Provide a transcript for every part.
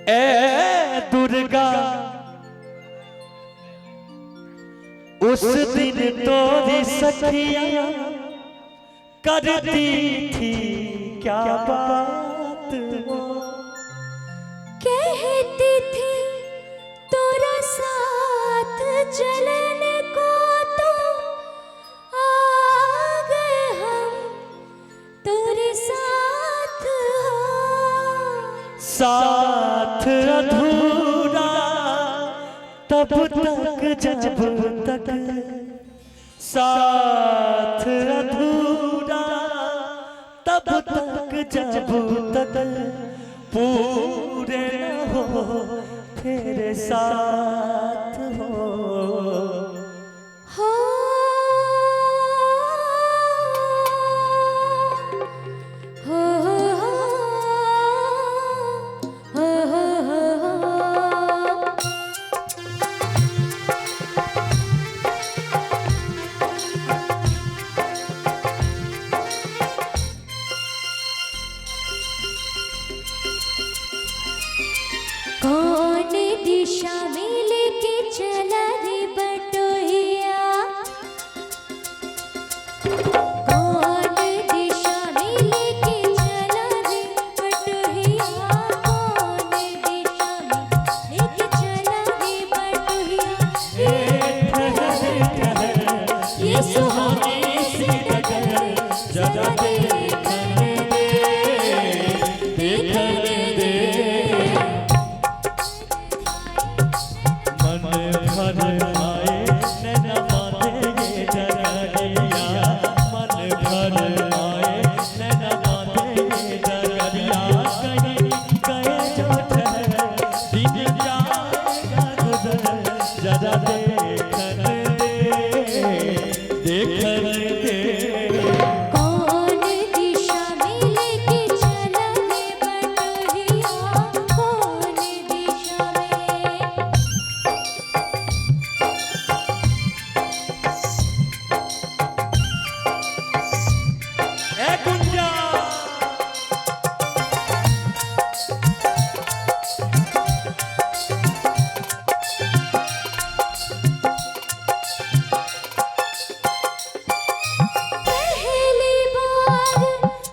ए दुर्गा उस दिन तोरी सखियां करती थी क्या बात वो, कहती थी तोरा साथ चलने को तो आ गए हम तेरे साथ हो। साथ अधूरा तब तक जब तक, साथ अधूरा तब तक जब तक पूरे हो तेरे साथ हो। हो कौन दिशा में लेके चला रे बटोहिया, कौन दिशा में लेके चला रे बटोहिया, कौन दिशा में लेके चला रे बटोहिया। ये सुहानी सी डगर जरा देखने दे, देखने दे। मन भर आए नैना बांधे ये डगरिया, मन भर आए नैना बांधे ये डगरिया। कहीं गए जो ठहर दिन जाएगा गुजर, जरा देखने दे, देखने दे। कौन दिशा में लेके चला रे बटोहिया, कौन दिशा में। ए गुंजा पहली बार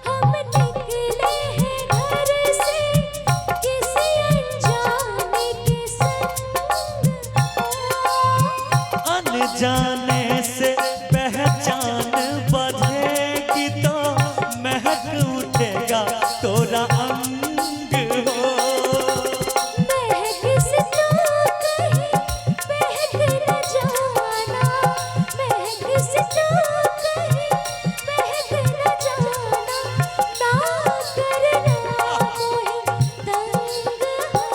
हम निकले हैं घर से किसी अनजाने के संग। अनजाने से पहचान बढ़ेगी तो महक उठेगा तोरा अंग हो। महक से तो कहीं महक न जाना, महक से तो कहीं महक न जाना, ना करना कोई तंग हो।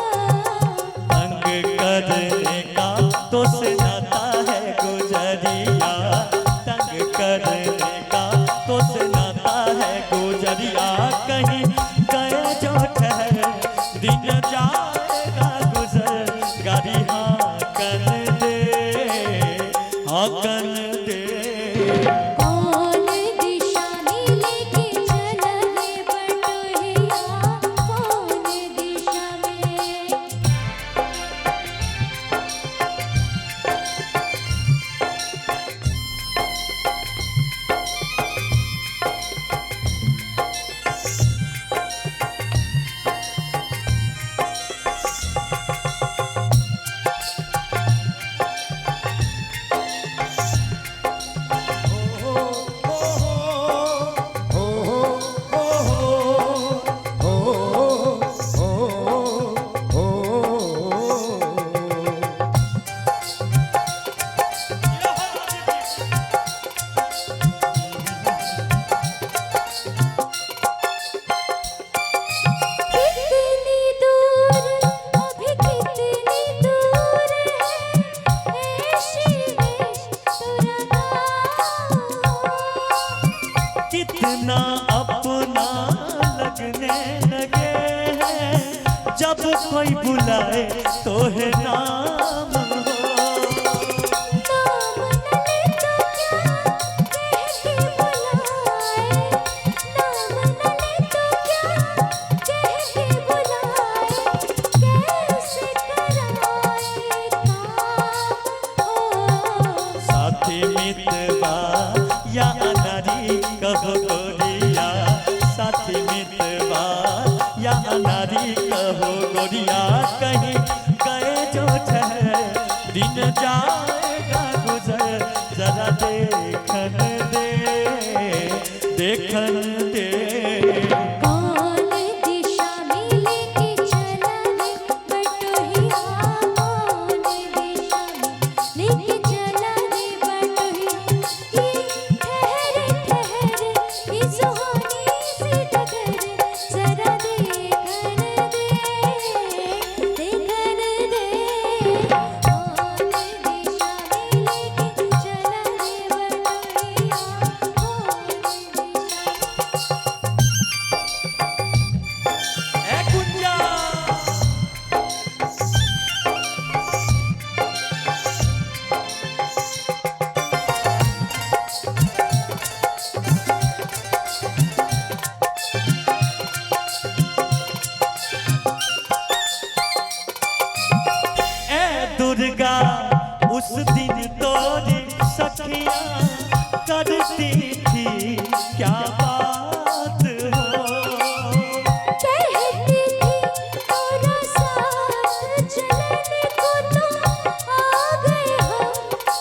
तंग करने का तो से नाता है गुजरिया, तंग करने का तो से नाता है गुजरिया। कहीं गए जो ठहर दिन जाएगा गुजर, गाड़ी हाँ कर दे, हाँ कर दे। कौन दिशा में लेके चला रे बटोहिया, कौन दिशा में। कितनी दूर अभी कितनी दूर है ए शिवेश तेरा गाँव। कितना अपना लगने लगे हैं जब कोई बुलाए तो है नाम हो। नाम न ले तो क्या कह के बुलाए, नाम न ले तो क्या कह के बुलाए। कहो गोरिया कहीं गए जो ठहर दिन जाएगा गुजर जरा देखन दे देखन दे कौन दिशा में लेके चला रे बटोहिया कौन दिशा में लेके चला रे बटोहिया ये ठहरे ठहरे ये सुहानी सी डगर जरा देखन दे कौन दिशा में लेके चला रे बटोहिया कौन दिशा ए कुंजा ए दुर्गा उस दिन तोरी सखियां करती थी क्या बात हो कहती थी और साथ चलने को तो आ गए हम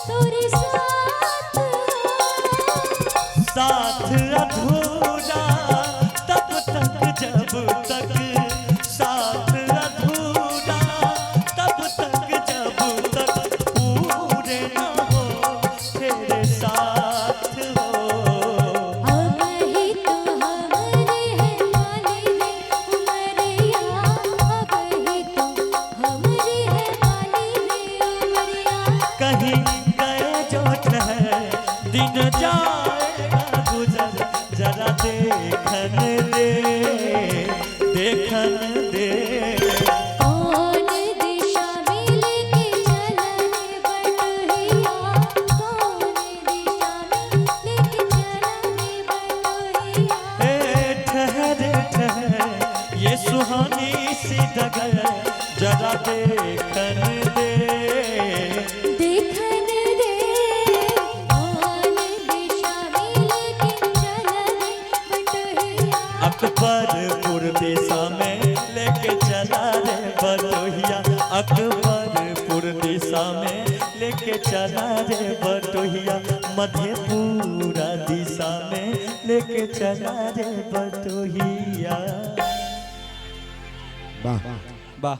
तोरे साथ साथ अधूरा तब तक जब तक साथ अधूरा तब तक जब तक पूरे न हो तेरे साथ हो अब ही तो हमरे है वाली रे उमरिया अब ही तो हमरे है वाली रे उमरिया कहीं गए जो ठहर दिन जाएगा गुजर जरा देखन दे देखन दे कौन दिशा में लेके चला रे बटोहिया कौन दिशा में लेके चला रे बटोहिया ए ठहरे ठहर ये सुहानी सी डगर जरा देखन दे देखन दे कौन दिशा में लेके चला रे बटोहिया अकबरपुर दिशा में लेके चला रे बटोहिया अकबरपुर दिशा में लेके चला रे बटोहिया मधेपुरा दिशा में लेके चला रे बटोहिया वाह वाह